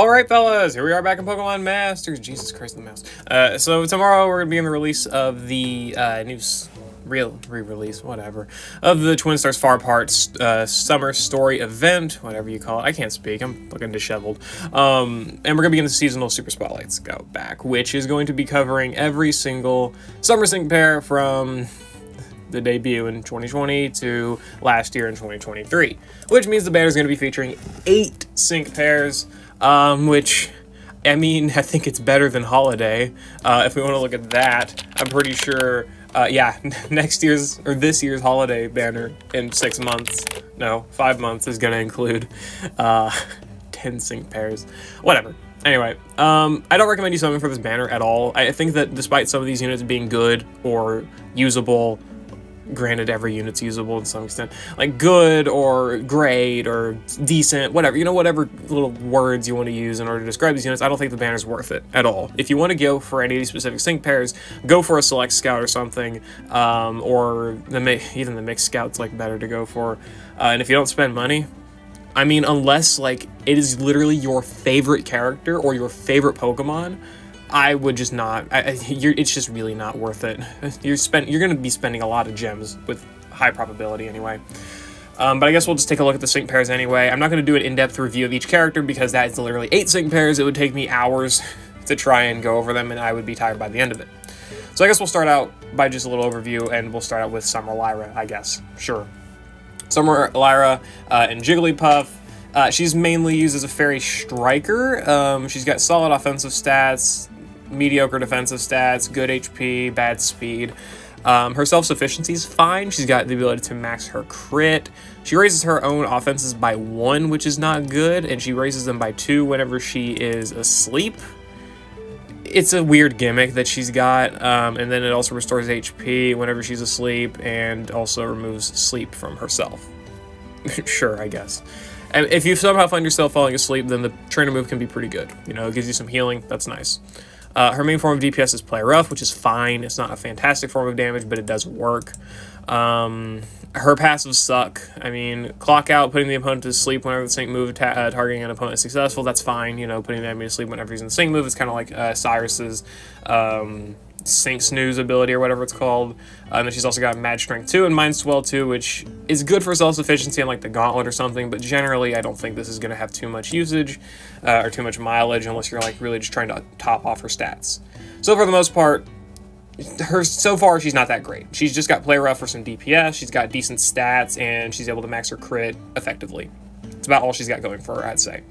Alright fellas, here we are back in Pokemon Masters. Jesus Christ, the mouse. So tomorrow we're going to be in the release of the new re-release, whatever, of the Twin Stars Far Apart summer story event, whatever you call it. I can't speak, I'm looking disheveled. And we're going to begin the seasonal Super Spotlights Go back, which is going to be covering every single Summer Sync pair from the debut in 2020 to last year in 2023, which means the banner is going to be featuring 8 sync pairs. Which, I mean, I think it's better than Holiday. If we want to look at that, I'm pretty sure, yeah, this year's Holiday banner in 6 months, no, 5 months is going to include, 10 sync pairs. Whatever. Anyway, I don't recommend you summon for this banner at all. I think that despite some of these units being good or usable, granted every unit's usable to some extent, like good or great or decent, whatever, you know, whatever little words you want to use in order to describe these units, I don't think the banner's worth it at all. If you want to go for any of these specific sync pairs, go for a select scout or something, or even the mixed scout's like better to go for. And if you don't spend money, I mean, unless like it is literally your favorite character or your favorite Pokemon, I would just not. It's just really not worth it. You're going to be spending a lot of gems with high probability anyway. But I guess we'll just take a look at the sync pairs anyway. I'm not going to do an in-depth review of each character because that is literally 8 sync pairs. It would take me hours to try and go over them, and I would be tired by the end of it. So I guess we'll start out by just a little overview, and we'll start out with Summer Lyra, I guess. Sure. Summer Lyra and Jigglypuff. She's mainly used as a fairy striker. She's got solid offensive stats, mediocre defensive stats, good HP, bad speed. Her self-sufficiency is fine. She's got the ability to max her crit. She raises her own offenses by 1, which is not good, and she raises them by 2 whenever she is asleep. It's a weird gimmick that she's got, and then it also restores HP whenever she's asleep, and also removes sleep from herself. Sure, I guess. And if you somehow find yourself falling asleep, then the trainer move can be pretty good. You know, it gives you some healing. That's nice. Her main form of DPS is Play Rough, which is fine. It's not a fantastic form of damage, but it does work. Her passives suck. I mean, Clock Out, putting the opponent to sleep whenever the sync move targeting an opponent is successful, that's fine. You know, putting the enemy to sleep whenever he's in the sync move is kind of like Cyrus's Sync Snooze ability or whatever it's called. And then she's also got Mad Strength 2 and Mind Swell 2, which is good for self-sufficiency on like the Gauntlet or something, but generally I don't think this is going to have too much usage or too much mileage unless you're like really just trying to top off her stats. So for the most part, so far she's not that great. She's just got Play Rough for some DPS, she's got decent stats, and she's able to max her crit effectively. It's about all she's got going for her, I'd say.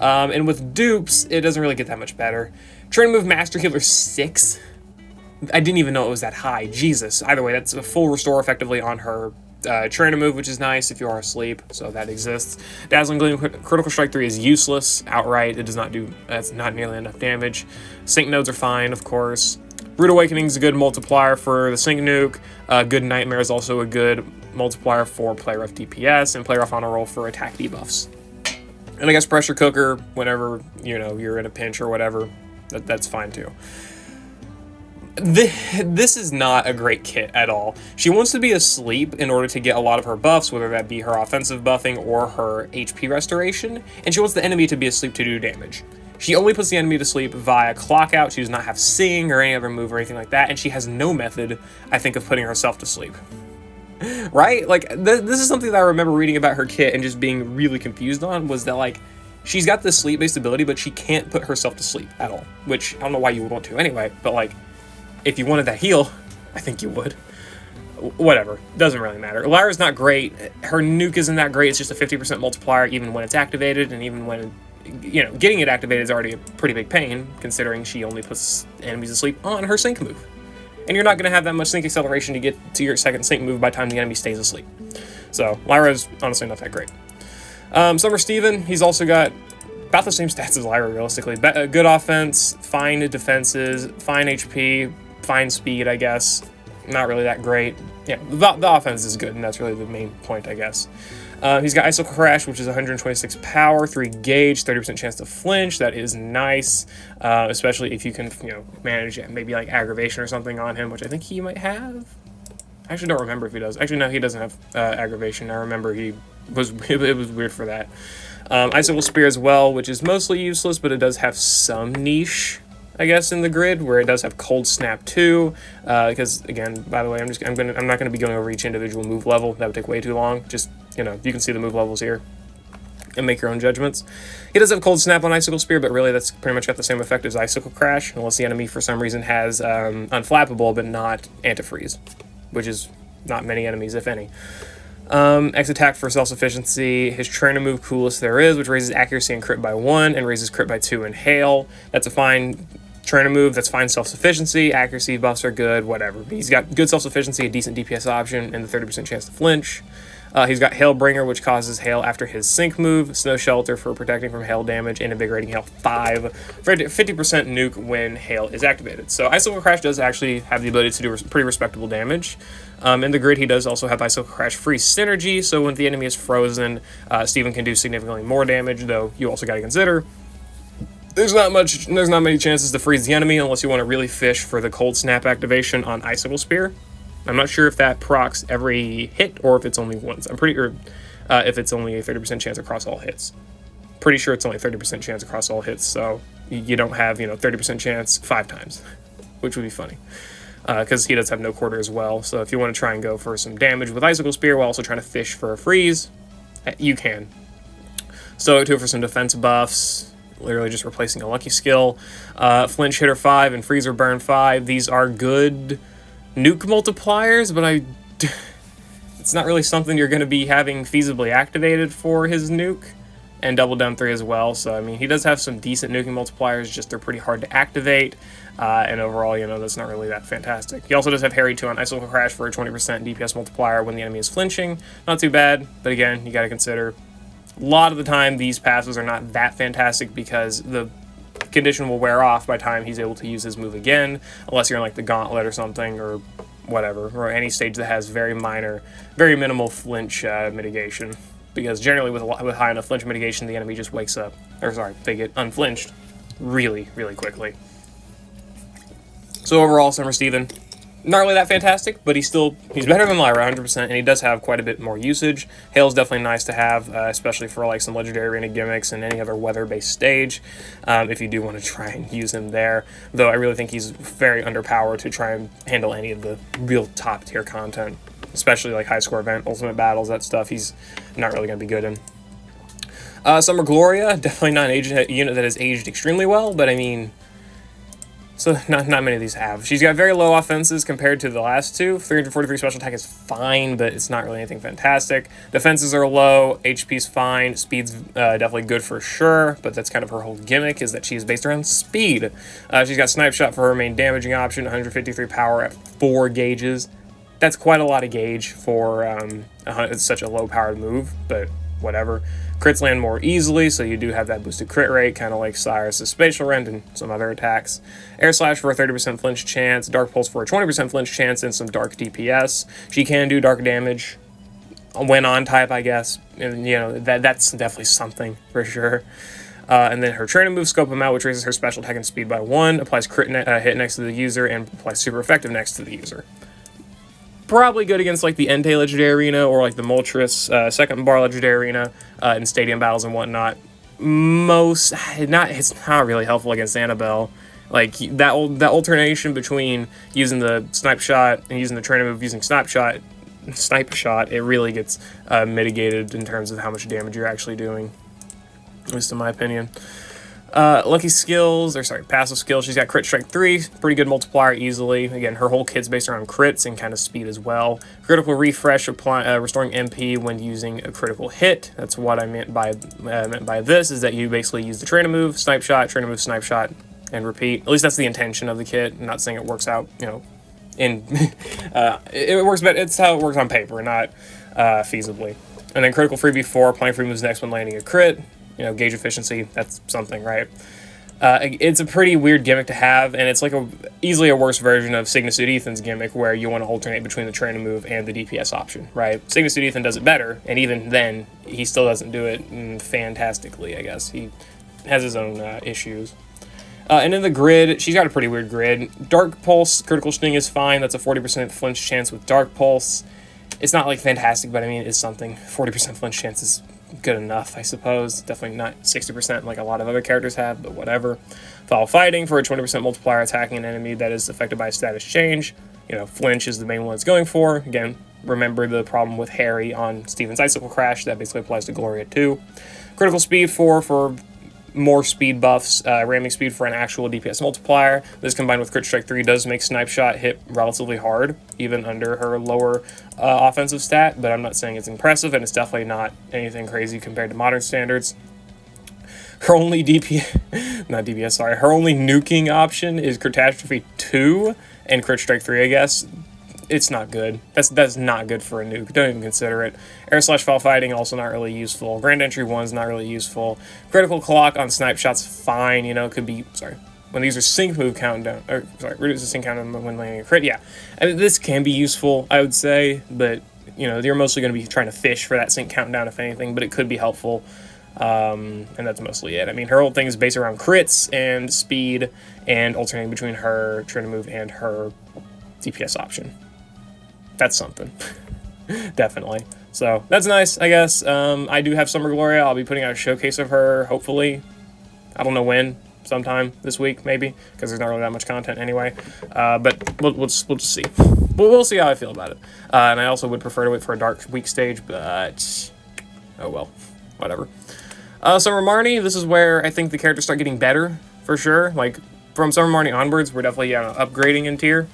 And with dupes, it doesn't really get that much better. Trainer move Master Healer 6. I didn't even know it was that high. Jesus. Either way, that's a full restore effectively on her trainer move, which is nice if you are asleep, so that exists. Dazzling Gleam Critical Strike 3 is useless outright. It does not do, that's not nearly enough damage. Sync nodes are fine, of course. Rude Awakening is a good multiplier for the Sync Nuke. Good Nightmare is also a good multiplier for Play Rough DPS, and Play Rough on a roll for attack debuffs. And I guess Pressure Cooker, whenever, you know, you're in a pinch or whatever, that's fine too. This is not a great kit at all. She wants to be asleep in order to get a lot of her buffs, whether that be her offensive buffing or her HP restoration, and she wants the enemy to be asleep to do damage. She only puts the enemy to sleep via Clock Out. She does not have Sing or any other move or anything like that, and she has no method, I think, of putting herself to sleep. Right? Like, this is something that I remember reading about her kit and just being really confused on, was that, like, she's got this sleep-based ability, but she can't put herself to sleep at all, which I don't know why you would want to anyway, but, like, if you wanted that heal, I think you would. Whatever. Doesn't really matter. Lyra's not great. Her nuke isn't that great. It's just a 50% multiplier even when it's activated, and even when, you know, getting it activated is already a pretty big pain, considering she only puts enemies to sleep on her sync move. And you're not going to have that much sync acceleration to get to your second sync move by the time the enemy stays asleep. So, Lyra's honestly not that great. Summer Steven, he's also got about the same stats as Lyra, realistically. Good offense, fine defenses, fine HP, fine speed, I guess. Not really that great. Yeah, the offense is good, and that's really the main point, I guess. He's got Icicle Crash, which is 126 power, 3 gauge, 30% chance to flinch. That is nice, especially if you can, you know, manage maybe like aggravation or something on him, which I think he might have. I actually don't remember if he does. Actually, no, he doesn't have aggravation. I remember it was weird for that. Icicle Spear as well, which is mostly useless, but it does have some niche, I guess, in the grid, where it does have Cold Snap too, because again, by the way, I'm not gonna be going over each individual move level. That would take way too long. Just, you know, you can see the move levels here and make your own judgments. He does have Cold Snap on Icicle Spear, but really that's pretty much got the same effect as Icicle Crash, unless the enemy for some reason has Unflappable but not Antifreeze, which is not many enemies, if any. X attack for self-sufficiency. His trainer move, Coolest There Is, which raises accuracy and crit by 1 and raises crit by 2 in Hail. That's a fine trainer move. That's fine self-sufficiency. Accuracy buffs are good, whatever. He's got good self-sufficiency, a decent DPS option, and the 30% chance to flinch. He's got Hailbringer, which causes hail after his sync move, Snow Shelter for protecting from hail damage, and Invigorating Hail 5 for 50% nuke when hail is activated. So Icicle Crash does actually have the ability to do pretty respectable damage. In the grid, he does also have Icicle Crash Freeze Synergy, so when the enemy is frozen, Steven can do significantly more damage, though you also got to consider there's not many chances to freeze the enemy unless you want to really fish for the Cold Snap activation on Icicle Spear. I'm not sure if that procs every hit or if it's only once. I'm pretty sure if it's only a 30% chance across all hits. Pretty sure it's only a 30% chance across all hits, so you don't have, 30% chance 5 times, which would be funny. Because he does have no quarter as well, so if you want to try and go for some damage with Icicle Spear while also trying to fish for a freeze, you can. So to it for some defense buffs, literally just replacing a lucky skill. Flinch Hitter 5 and Freezer Burn 5, these are good nuke multipliers, but it's not really something you're going to be having feasibly activated for his nuke. And Double Down 3 as well, so I mean, he does have some decent nuking multipliers, just they're pretty hard to activate, and overall, that's not really that fantastic. He also does have Harry 2 on Icicle Crash for a 20% DPS multiplier when the enemy is flinching. Not too bad, but again, you gotta consider, a lot of the time, these passes are not that fantastic because the condition will wear off by the time he's able to use his move again, unless you're in like the Gauntlet or something, or whatever, or any stage that has very minimal flinch mitigation. Because generally with high enough flinch mitigation, the enemy just wakes up. They get unflinched really, really quickly. So overall, Summer Steven, not really that fantastic, but he's better than Lyra 100%, and he does have quite a bit more usage. Hail's definitely nice to have, especially for like some Legendary Arena gimmicks and any other weather-based stage, if you do want to try and use him there. Though I really think he's very underpowered to try and handle any of the real top-tier content. Especially like high score event, ultimate battles, that stuff, he's not really going to be good in. Summer Gloria, definitely not an unit that has aged extremely well, but I mean, so not many of these have. She's got very low offenses compared to the last two. 343 special attack is fine, but it's not really anything fantastic. Defenses are low, HP's fine, speed's definitely good for sure, but that's kind of her whole gimmick, is that she's based around speed. She's got Snipe Shot for her main damaging option, 153 power at 4 gauges. That's quite a lot of gauge for it's such a low-powered move, but whatever. Crits land more easily, so you do have that boosted crit rate, kind of like Cyrus's Spatial Rend and some other attacks. Air Slash for a 30% flinch chance, Dark Pulse for a 20% flinch chance, and some Dark DPS. She can do dark damage when on type, I guess, and that's definitely something for sure. And then her trainer move, Scope 'em Out, which raises her special attack and speed by 1, applies crit hit next to the user, and applies super effective next to the user. Probably good against like the Entei Legendary Arena or like the Moltres Second Bar Legendary Arena in stadium battles and whatnot. It's not really helpful against Annabelle. Like that alternation between using the Snipe Shot and using the trainer move using Snipe Shot, it really gets mitigated in terms of how much damage you're actually doing, at least in my opinion. Passive skills, she's got Crit Strike 3, pretty good multiplier easily. Again, her whole kit's based around crits and kind of speed as well. Critical Refresh, restoring MP when using a critical hit. That's what I meant by this, is that you basically use the trainer move, Snipe Shot, and repeat. At least that's the intention of the kit. I'm not saying it works out, it works, but it's how it works on paper, not feasibly. And then Critical Freebie 4, applying free moves next when landing a crit. Gauge efficiency, that's something, right? It's a pretty weird gimmick to have, and it's like easily a worse version of Cygnus Ethan's gimmick, where you want to alternate between the trainer move and the DPS option, right? Cygnus Ethan does it better, and even then, he still doesn't do it fantastically, I guess. He has his own issues. And in the grid, she's got a pretty weird grid. Dark Pulse, Critical Sting is fine. That's a 40% flinch chance with Dark Pulse. It's not like fantastic, but I mean, it's something. 40% flinch chance is good enough, I suppose. Definitely not 60% like a lot of other characters have, but whatever. Foul Fighting for a 20% multiplier attacking an enemy that is affected by a status change. You know, Flinch is the main one it's going for. Again, remember the problem with Harry on Steven's Icicle Crash. That basically applies to Gloria too. Critical Speed 4 for more speed buffs, ramming speed for an actual DPS multiplier. This combined with Crit Strike 3 does make Snipe Shot hit relatively hard, even under her lower offensive stat, but I'm not saying it's impressive, and it's definitely not anything crazy compared to modern standards. Her only her only nuking option is Catastrophe 2 and Crit Strike 3, I guess. It's not good. That's not good for a nuke. Don't even consider it. Air Slash Foul Fighting, also not really useful. Grand Entry 1's not really useful. Critical Clock on Snipe Shot's fine, you know, could be, when these are sync move countdown, reduce the sync countdown when landing a crit, yeah. I mean, this can be useful, I would say, but, you know, you're mostly going to be trying to fish for that sync countdown, if anything, but it could be helpful. And that's mostly it. I mean, her whole thing is based around crits and speed and alternating between her trying to move and her DPS option. That's something. Definitely. So that's nice, I guess. I do have Summer Gloria. I'll be putting out a showcase of her, hopefully. I don't know when. Sometime this week, maybe, because there's not really that much content anyway. But we'll just see. We'll see how I feel about it. And I also would prefer to wait for a Dark Week stage, but oh well, whatever. Summer Marnie, this is where I think the characters start getting better, for sure. Like, from Summer Marnie onwards, we're definitely upgrading in tier.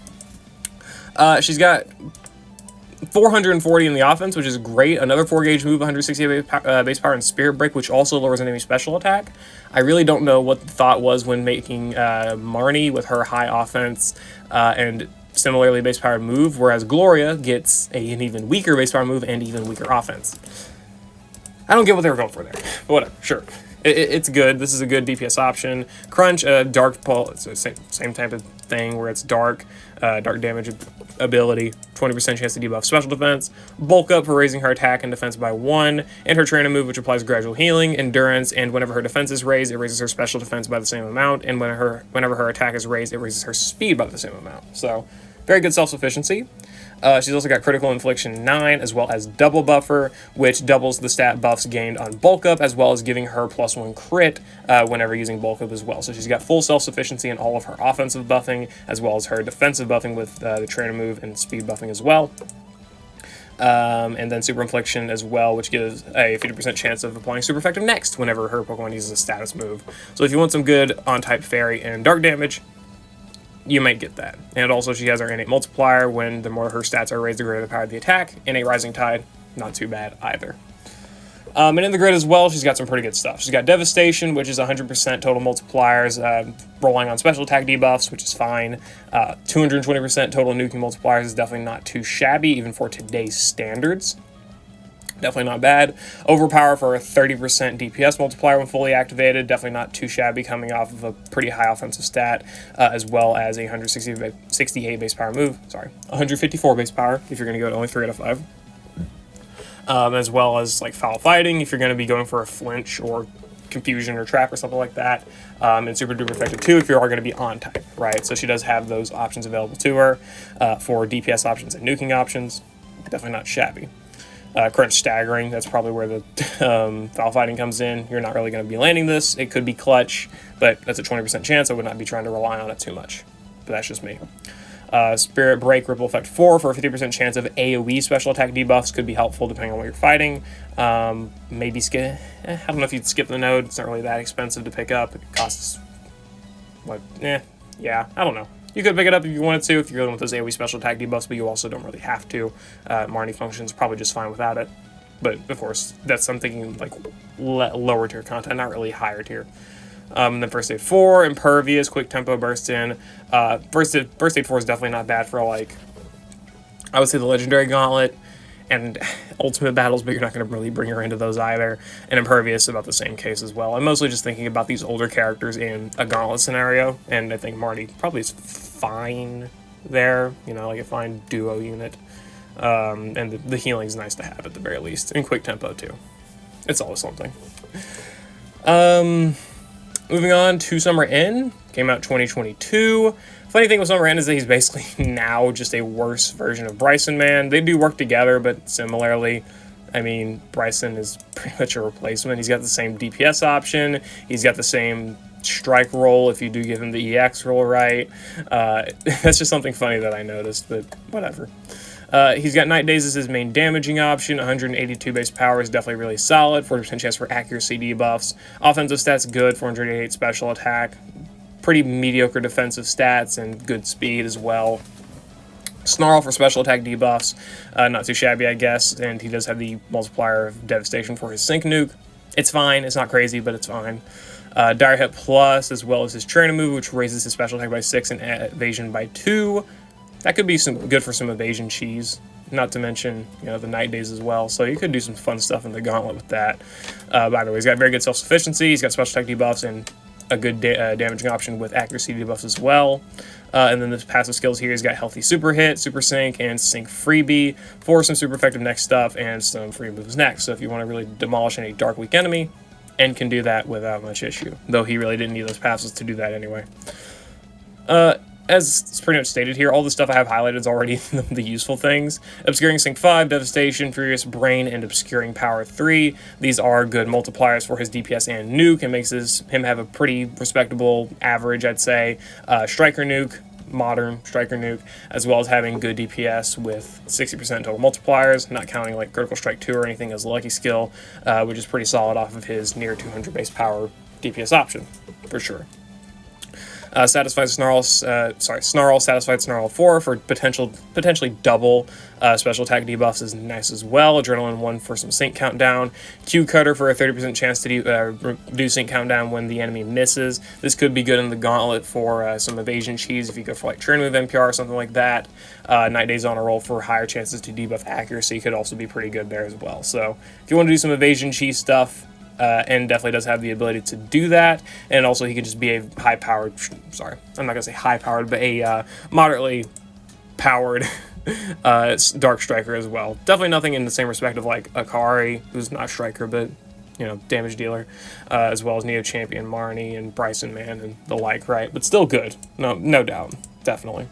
She's got 440 in the offense, which is great. Another 4-gauge move, 160 base power, and Spirit Break, which also lowers enemy special attack. I really don't know what the thought was when making Marnie with her high offense and similarly base powered move, whereas Gloria gets an even weaker base power move and even weaker offense. I don't get what they were going for there, but whatever, sure. It's good. This is a good DPS option. Crunch, Dark Pulse, it's the same type of thing where it's dark damage ability, 20% chance to debuff special defense, bulk up for raising her attack and defense by 1, and her trainer move, which applies gradual healing, endurance, and whenever her defense is raised, it raises her special defense by the same amount, and whenever her attack is raised, it raises her speed by the same amount. So, very good self-sufficiency. She's also got Critical Infliction 9, as well as Double Buffer, which doubles the stat buffs gained on Bulk Up, as well as giving her +1 crit whenever using Bulk Up as well. So she's got full self-sufficiency in all of her offensive buffing, as well as her defensive buffing with the trainer move and speed buffing as well. And then Super Infliction as well, which gives a 50% chance of applying Super Effective next whenever her Pokemon uses a status move. So if you want some good on-type Fairy and Dark damage, you might get that. And also she has her innate multiplier. When the more her stats are raised, the greater the power of the attack. Innate Rising Tide, not too bad either. And in the grid as well, she's got some pretty good stuff. She's got Devastation, which is 100% total multipliers, rolling on special attack debuffs, which is fine. 220% total nuking multipliers is definitely not too shabby, even for today's standards. Definitely not bad. Overpower for a 30% DPS multiplier when fully activated. Definitely not too shabby, coming off of a pretty high offensive stat, as well as a 168 base power move. Sorry, 154 base power if you're going to go to only 3 out of 5. As well as like Foul Fighting if you're going to be going for a flinch or confusion or trap or something like that. And Super Duper Effective 2 if you are going to be on type, right? So she does have those options available to her for DPS options and nuking options. Definitely not shabby. Crunch Staggering, that's probably where the Foul Fighting comes in. You're not really going to be landing this. It could be clutch, but that's a 20% chance. I would not be trying to rely on it too much. But that's just me. Spirit Break, Ripple Effect 4 for a 50% chance of AoE special attack debuffs could be helpful depending on what you're fighting. Maybe skip. I don't know if you'd skip the node. It's not really that expensive to pick up. It costs, what? Yeah, I don't know. You could pick it up if you wanted to, if you're going with those AoE special attack debuffs, but you also don't really have to. Marnie functions probably just fine without it. But, of course, that's, I'm thinking, like, lower tier content, not really higher tier. Then First Aid 4, Impervious, Quick Tempo Burst in. First Aid 4 is definitely not bad for, like, I would say the Legendary Gauntlet and Ultimate Battles, but you're not going to really bring her into those either. And Impervious, about the same case as well. I'm mostly just thinking about these older characters in a Gauntlet scenario, and I think Marnie probably is fine there, you know, like a fine duo unit. And the healing is nice to have at the very least, and Quick Tempo too. It's always something. Moving on to Summer N, came out 2022. Funny thing with Summer N is that he's basically now just a worse version of Bryson Man. They do work together, but similarly, I mean, Bryson is pretty much a replacement. He's got the same DPS option. He's got the same strike roll if you do give him the EX roll right. That's just something funny that I noticed, but whatever. He's got Night Daze as his main damaging option. 182 base power is definitely really solid. 40% chance for accuracy debuffs. Offensive stats good. 488 special attack. Pretty mediocre defensive stats and good speed as well. Snarl for special attack debuffs, not too shabby, I guess, and he does have the multiplier of devastation for his sync nuke. It's fine, it's not crazy, but it's fine. Dire Hit Plus, as well as his trainer move, which raises his special attack by 6 and evasion by 2. That could be good for some evasion cheese, not to mention, the Night Daze as well, so you could do some fun stuff in the Gauntlet with that. By the way, he's got very good self-sufficiency, he's got special attack debuffs, and a good damaging option with accuracy debuffs as well. And then the passive skills here, he's got Healthy Super Hit, Super Sync, and Sync Freebie for some super effective next stuff and some free moves next. So if you want to really demolish any Dark Weak enemy, and can do that without much issue. Though he really didn't need those passives to do that anyway. As it's pretty much stated here, all the stuff I have highlighted is already the useful things. Obscuring Sync 5, Devastation, Furious Brain, and Obscuring Power 3. These are good multipliers for his DPS and nuke, and makes him have a pretty respectable average, I'd say. Striker nuke, modern striker nuke, as well as having good DPS with 60% total multipliers, not counting like Critical Strike 2 or anything as a lucky skill, which is pretty solid off of his near 200 base power DPS option, for sure. Snarl Satisfied Snarl 4 for potentially double special attack debuffs is nice as well. Adrenaline 1 for some sync countdown. Q Cutter for a 30% chance to do sync countdown when the enemy misses. This could be good in the Gauntlet for some evasion cheese if you go for like Train Move NPR or something like that. Night Daze on a roll for higher chances to debuff accuracy could also be pretty good there as well. So if you want to do some evasion cheese stuff, and definitely does have the ability to do that, and also he can just be a high-powered, I'm not going to say high-powered, but a moderately powered Dark Striker as well. Definitely nothing in the same respect of like Akari, who's not a Striker, but, damage dealer, as well as Neo Champion Marnie and Bryson Man and the like, right? But still good, no doubt, definitely.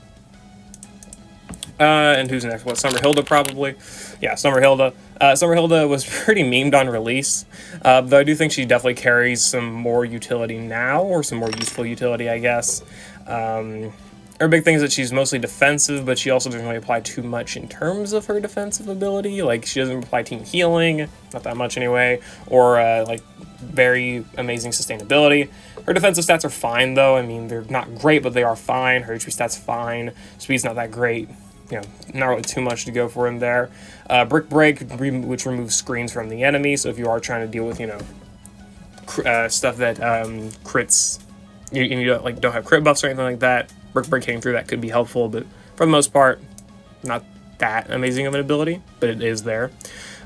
And who's next? Summer Hilda, probably? Yeah, Summer Hilda. Summer Hilda was pretty memed on release, though I do think she definitely carries some more utility now, or some more useful utility, I guess. Her big thing is that she's mostly defensive, but she also doesn't really apply too much in terms of her defensive ability. Like, she doesn't apply team healing, not that much anyway, or, very amazing sustainability. Her defensive stats are fine, though. I mean, they're not great, but they are fine. Her HP stats fine. Speed's not that great. Not really too much to go for in there. Brick Break, which removes screens from the enemy, so if you are trying to deal with, stuff that crits, you don't have crit buffs or anything like that, Brick Break hitting through that could be helpful, but for the most part, not that amazing of an ability, but it is there.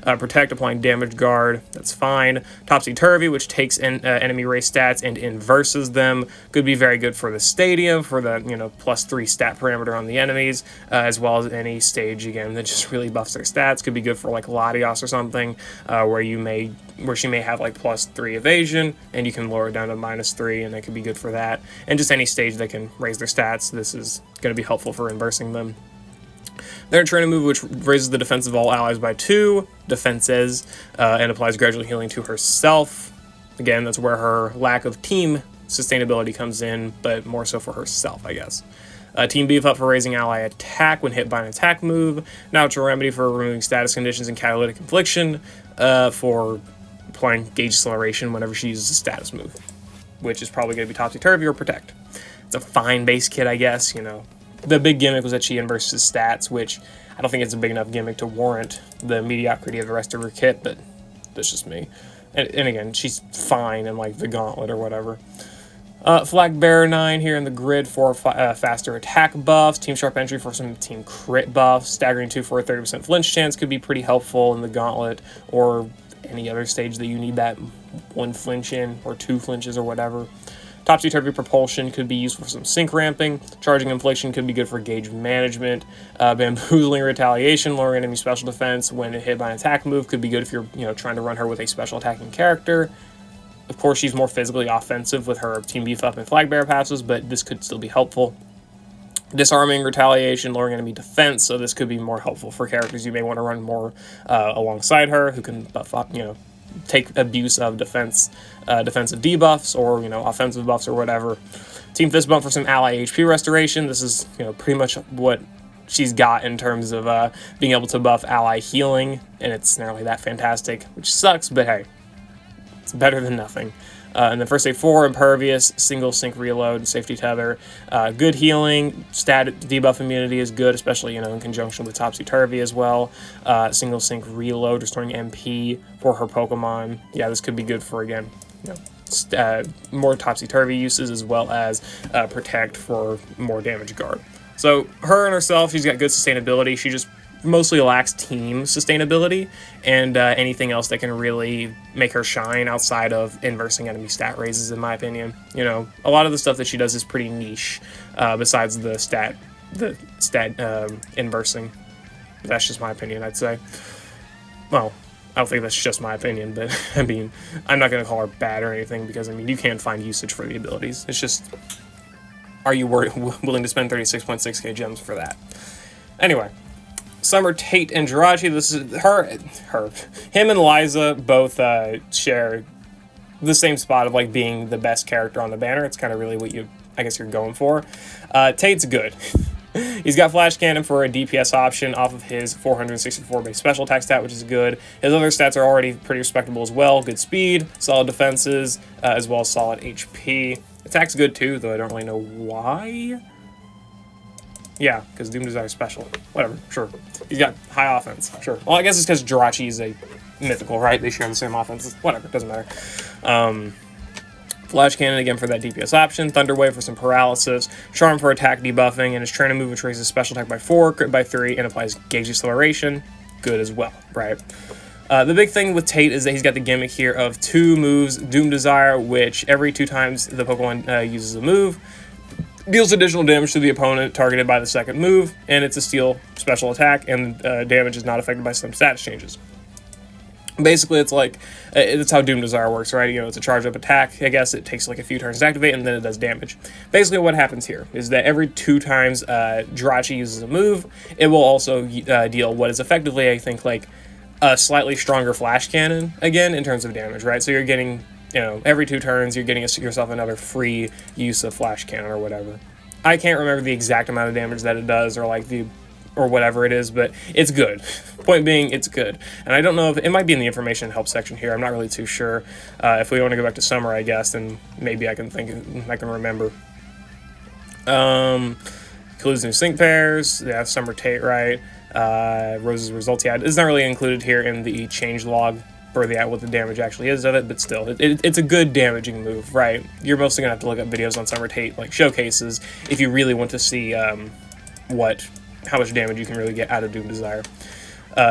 Protect, applying damage guard, that's fine. Topsy-Turvy, which takes enemy race stats and inverses them, could be very good for the stadium, for the, +3 stat parameter on the enemies, as well as any stage, again, that just really buffs their stats. Could be good for, like, Latios or something, where she may have, like, +3 evasion, and you can lower it down to -3, and that could be good for that. And just any stage that can raise their stats, this is going to be helpful for inversing them. Their trainer move, which raises the defense of all allies by 2 defenses, and applies gradual healing to herself. Again, that's where her lack of team sustainability comes in, but more so for herself, I guess. Team Beef Up for raising ally attack when hit by an attack move. Natural Remedy for removing status conditions and Catalytic Infliction, for applying Gauge Acceleration whenever she uses a status move, which is probably going to be Topsy-Turvy or Protect. It's a fine base kit, I guess, The big gimmick was that she inverses stats, which I don't think it's a big enough gimmick to warrant the mediocrity of the rest of her kit, but that's just me. And again, she's fine in, like, the Gauntlet or whatever. Flag Bearer 9 here in the grid for faster attack buffs. Team Sharp Entry for some team crit buffs. Staggering 2 for a 30% flinch chance could be pretty helpful in the Gauntlet, or any other stage that you need that 1 flinch in, or 2 flinches or whatever. Topsy-Turvy Propulsion could be useful for some sync ramping. Charging Infliction could be good for gauge management. Bamboozling Retaliation, lowering enemy special defense when hit by an attack move, could be good if you're trying to run her with a special attacking character. Of course, she's more physically offensive with her Team Beef Up and Flag Bearer passes, but this could still be helpful. Disarming, retaliation, lowering enemy defense, so this could be more helpful for characters you may want to run more alongside her, who can buff up, take abuse of defensive debuffs, or offensive buffs or whatever. Team Fist Bump for some ally HP restoration. This is pretty much what she's got in terms of being able to buff ally healing, and it's not really that fantastic, which sucks, but hey, it's better than nothing. And then first aid 4, impervious, single sync reload, safety tether, good healing, stat debuff immunity is good, especially in conjunction with topsy-turvy as well. Single sync reload, restoring MP for her Pokemon. Yeah, this could be good for, again, more topsy-turvy uses, as well as protect for more damage guard. So her and herself, she's got good sustainability. She just mostly lacks team sustainability and anything else that can really make her shine outside of inversing enemy stat raises, in my opinion. A lot of the stuff that she does is pretty niche, besides the stat inversing. That's just my opinion, I'd say. Well, I don't think that's just my opinion, but I mean, I'm not going to call her bad or anything, because I mean, you can find usage for the abilities. It's just, are you willing to spend 36.6k gems for that? Anyway, Summer, Tate, and Jirachi. This is him and Liza both share the same spot of like being the best character on the banner. It's kind of really what I guess you're going for. Tate's good. He's got Flash Cannon for a DPS option off of his 464 base special attack stat, which is good. His other stats are already pretty respectable as well. Good speed, solid defenses, as well as solid HP. Attack's good too, though I don't really know why. Yeah, because Doom Desire special. Whatever, sure. He's got high offense, sure. Well, I guess it's because Jirachi is a mythical, right? They share the same offense. Whatever, doesn't matter. Flash Cannon again for that DPS option. Thunder Wave for some paralysis. Charm for attack debuffing. And his trainer move, which raises special attack by 4, crit by 3, and applies gauge acceleration. Good as well, right? The big thing with Tate is that he's got the gimmick here of 2 moves. Doom Desire, which every 2 times the Pokemon uses a move, deals additional damage to the opponent targeted by the second move, and it's a steel special attack, and damage is not affected by some status changes. Basically, it's like, it's how Doom Desire works, right? It's a charge-up attack. I guess it takes like a few turns to activate, and then it does damage. Basically, what happens here is that every 2 times Jirachi uses a move, it will also deal what is effectively, I think, like a slightly stronger Flash Cannon, again, in terms of damage, right? So you're getting, every 2 turns, you're getting yourself another free use of Flash Cannon or whatever. I can't remember the exact amount of damage that it does, or whatever it is, but it's good. Point being, it's good. And I don't know if it might be in the information help section here. I'm not really too sure. If we want to go back to Summer, I guess, then maybe I can remember. Clues new sync pairs. Yeah, Summer, Tate, right? Rose's results. Yeah, it's not really included here in the change log for what the damage actually is of it, but still, it's a good damaging move, right? You're mostly gonna have to look up videos on Summer Tate, like showcases, if you really want to see how much damage you can really get out of Doom Desire.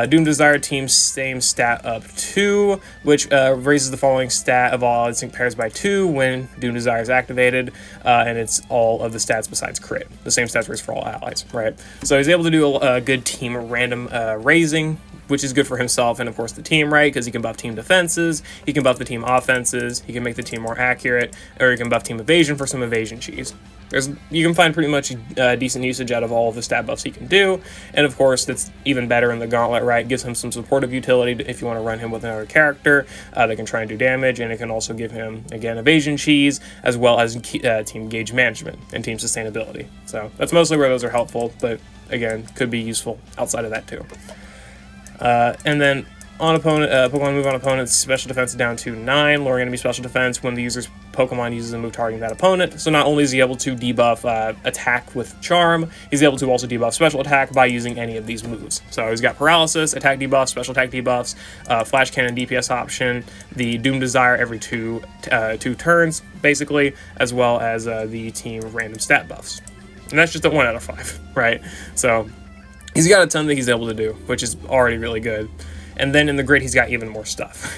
Doom Desire team's same stat up 2, which raises the following stat of all sync pairs by 2 when Doom Desire is activated, and it's all of the stats besides crit. The same stats raise for all allies, right? So he's able to do a good team random raising, which is good for himself and, of course, the team, right? Because he can buff team defenses, he can buff the team offenses, he can make the team more accurate, or he can buff team evasion for some evasion cheese. You can find pretty much decent usage out of all of the stat buffs he can do, and of course that's even better in the Gauntlet, right? It gives him some supportive utility if you want to run him with another character that can try and do damage, and it can also give him, again, evasion cheese, as well as team gauge management and team sustainability. So that's mostly where those are helpful, but again, could be useful outside of that too. And then on opponent, Pokemon move on opponent's special defense down to 9, lowering enemy special defense when the user's Pokemon uses a move targeting that opponent. So not only is he able to debuff attack with Charm, he's able to also debuff special attack by using any of these moves. So he's got Paralysis, attack debuffs, special attack debuffs, Flash Cannon DPS option, the Doom Desire every 2 turns, basically, as well as the team random stat buffs. And that's just a 1 out of 5, right? So he's got a ton that he's able to do, which is already really good. And then in the grid, he's got even more stuff.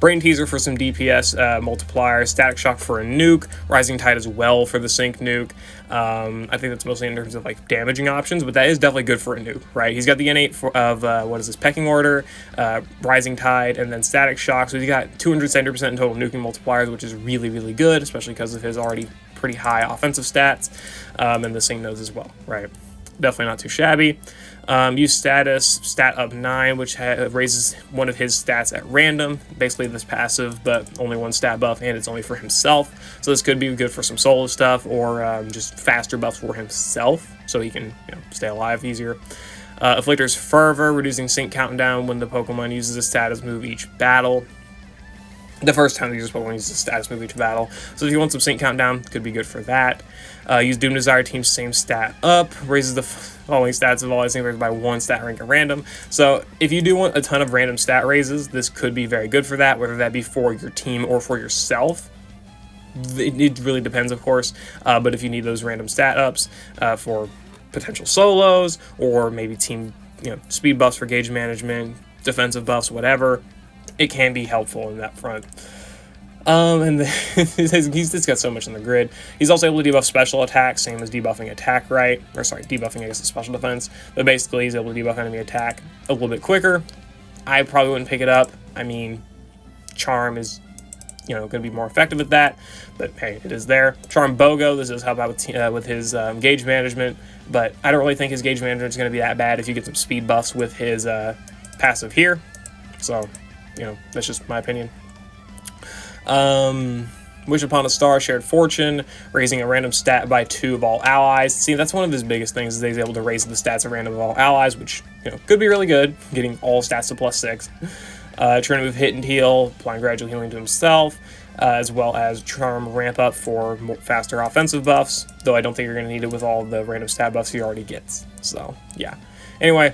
Brain Teaser for some DPS multiplier, Static Shock for a nuke, Rising Tide as well for the Sync nuke. I think that's mostly in terms of like damaging options, but that is definitely good for a nuke, right? He's got the innate of Pecking Order, Rising Tide, and then Static Shock. So he's got 270% in total nuking multipliers, which is really, really good, especially because of his already pretty high offensive stats, and the sync nodes as well, right? Definitely not too shabby. Use status, stat up 9, which raises one of his stats at random. Basically this passive, but only one stat buff, and it's only for himself. So this could be good for some solo stuff, or just faster buffs for himself, so he can stay alive easier. Afflictor's Fervor, reducing sync countdown when the Pokemon uses a status move each battle. The first time the user's Pokemon uses a status move each battle. So if you want some sync countdown, could be good for that. Use Doom Desire Team's same stat up. Raises the following stats of all its raised by 1 stat rank at random. So if you do want a ton of random stat raises, this could be very good for that, whether that be for your team or for yourself. It really depends, of course. But if you need those random stat ups for potential solos, or maybe team speed buffs for gauge management, defensive buffs, whatever, it can be helpful in that front. And he's just got so much on the grid. He's also able to debuff special attacks, same as debuffing attack, right? Or sorry, debuffing, I guess, the special defense. But basically, he's able to debuff enemy attack a little bit quicker. I probably wouldn't pick it up. I mean, Charm is, going to be more effective at that. But hey, it is there. Charm BOGO, this does help out with his gauge management. But I don't really think his gauge management is going to be that bad if you get some speed buffs with his passive here. So, that's just my opinion. Wish Upon a Star, Shared Fortune, raising a random stat by 2 of all allies. See, that's one of his biggest things, is he's able to raise the stats at random of all allies, which could be really good, getting all stats to +6. Trying to move Hit and Heal, applying gradual healing to himself, as well as Charm Ramp Up for faster offensive buffs, though I don't think you're going to need it with all the random stat buffs he already gets. So, yeah. Anyway,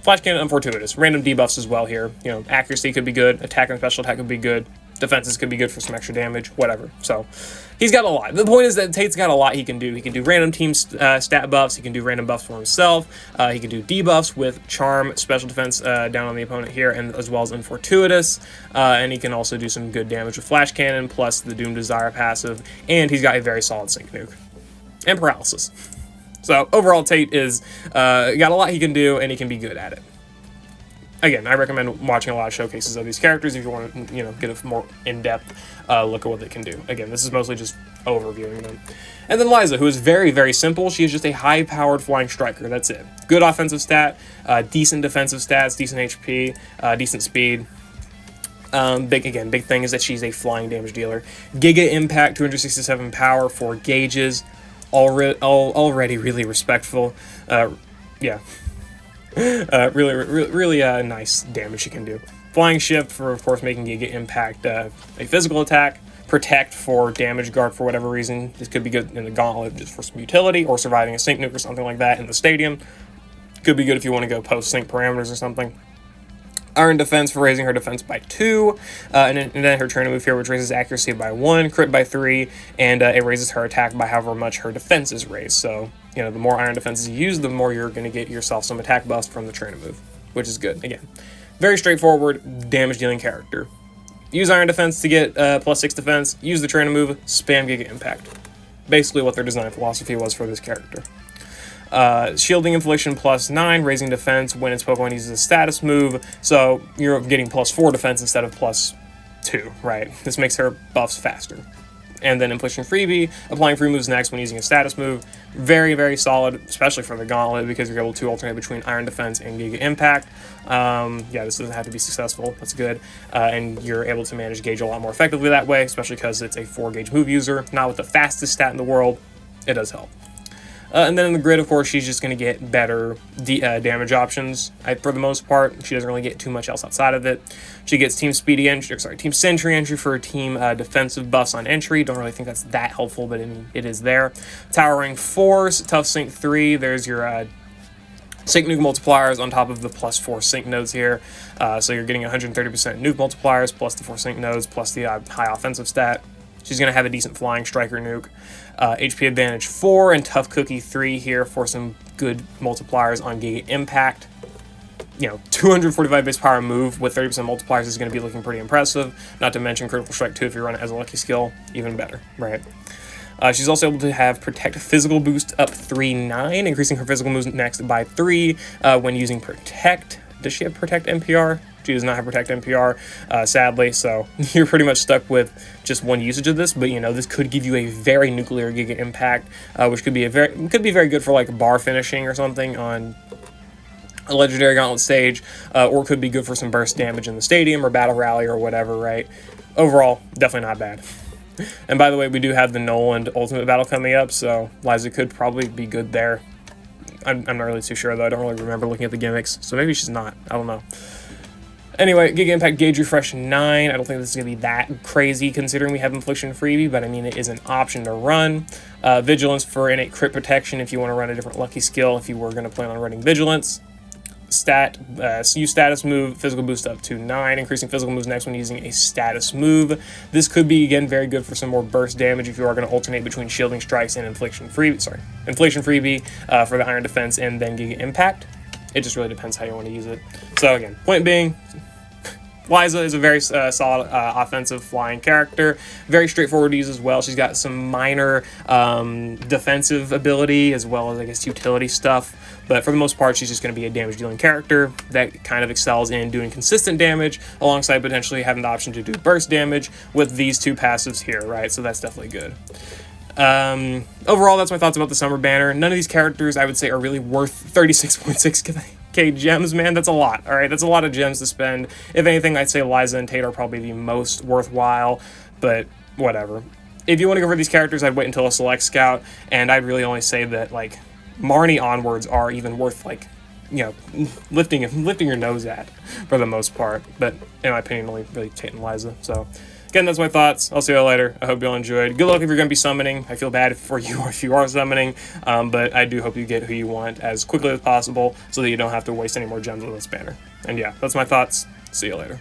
Flash Cannon Unfortuitous. Random debuffs as well here. Accuracy could be good, attack and special attack could be good, defenses could be good for some extra damage, whatever. So, he's got a lot. The point is that Tate's got a lot he can do. He can do random team stat buffs, he can do random buffs for himself, he can do debuffs with Charm, special defense down on the opponent here, and as well as Unfortuitous, and he can also do some good damage with Flash Cannon, plus the Doom Desire passive, and he's got a very solid sync nuke. And Paralysis. So, overall, Tate is got a lot he can do, and he can be good at it. Again, I recommend watching a lot of showcases of these characters if you want to, get a more in-depth look at what they can do. Again, this is mostly just overviewing them. And then Liza, who is very, very simple. She is just a high-powered flying striker. That's it. Good offensive stat, decent defensive stats, decent HP, decent speed. Big thing is that she's a flying damage dealer. Giga Impact, 267 power for gauges. Already really respectful. Yeah. Really nice damage you can do. Flying Shift for, of course, making Giga Impact a physical attack. Protect for damage guard for whatever reason. This could be good in the Gauntlet just for some utility, or surviving a sync nuke or something like that in the stadium. Could be good if you want to go post-sync parameters or something. Iron Defense for raising her defense by 2, and then her trainer move here, which raises accuracy by 1, crit by 3, and it raises her attack by however much her defense is raised. So, the more Iron Defenses you use, the more you're going to get yourself some attack bust from the trainer move, which is good. Again, very straightforward damage dealing character. Use Iron Defense to get +6 defense, use the trainer move, spam Giga Impact. Basically what their design philosophy was for this character. Shielding Infliction +9, raising defense when its Pokemon uses a status move, so you're getting +4 defense instead of +2, right? This makes her buffs faster. And then Infliction Freebie, applying free moves next when using a status move. Very, very solid, especially for the Gauntlet, because you're able to alternate between Iron Defense and Giga Impact. This doesn't have to be successful, that's good. And you're able to manage Gauge a lot more effectively that way, especially because it's a 4-gauge move user, not with the fastest stat in the world. It does help. And then in the grid, of course, she's just going to get better damage options. For the most part, she doesn't really get too much else outside of it. She gets Team Sentry entry for team defensive buffs on entry. Don't really think that's that helpful, but it is there. Towering Force, Tough Sync 3. There's your sync nuke multipliers on top of the +4 sync nodes here. So you're getting 130% nuke multipliers plus the 4 sync nodes plus the high offensive stat. She's going to have a decent flying striker nuke. HP Advantage 4 and Tough Cookie 3 here for some good multipliers on Giga Impact. 245 base power move with 30% multipliers is going to be looking pretty impressive. Not to mention Critical Strike 2 if you run it as a lucky skill, even better, right? She's also able to have Protect Physical Boost up 3/9, increasing her physical moves next by 3 when using Protect. Does she have Protect NPR? She does not have Protect NPR, sadly, so you're pretty much stuck with just one usage of this, but you know, this could give you a very nuclear Giga Impact, which could be very good for like bar finishing or something on a Legendary Gauntlet stage, or could be good for some burst damage in the stadium or Battle Rally or whatever, right? Overall, definitely not bad. And by the way, we do have the Noland Ultimate Battle coming up, so Liza could probably be good there. I'm not really too sure, though. I don't really remember looking at the gimmicks, so maybe she's not. I don't know. Anyway, Giga Impact Gauge Refresh 9. I don't think this is going to be that crazy considering we have Infliction freebie, but I mean, it is an option to run. Vigilance for innate crit protection if you want to run a different lucky skill if you were going to plan on running Vigilance. Use status move, physical boost up to 9, increasing physical moves next when using a status move. This could be, again, very good for some more burst damage if you are going to alternate between shielding strikes and infliction freebie for the Iron Defense and then Giga Impact. It just really depends how you want to use it. So again, point being, Liza is a very solid offensive flying character, very straightforward to use as well. She's got some minor defensive ability as well as, I guess, utility stuff. But for the most part, she's just going to be a damage-dealing character that kind of excels in doing consistent damage alongside potentially having the option to do burst damage with these two passives here, right? So that's definitely good. Overall, that's my thoughts about the Summer Banner. None of these characters, I would say, are really worth 36.6k gems, man. That's a lot, all right? That's a lot of gems to spend. If anything, I'd say Liza and Tate are probably the most worthwhile, but whatever. If you want to go for these characters, I'd wait until a Select Scout, and I'd really only say that, like, Marnie onwards are even worth, like, you know, lifting your nose at for the most part. But in my opinion, only really Tate and Liza. So again, that's my thoughts. I'll see you all later. I hope you all enjoyed. Good luck if you're going to be summoning. I feel bad for you if you are summoning, but I do hope you get who you want as quickly as possible so that you don't have to waste any more gems on this banner. And yeah, that's my thoughts. See you later.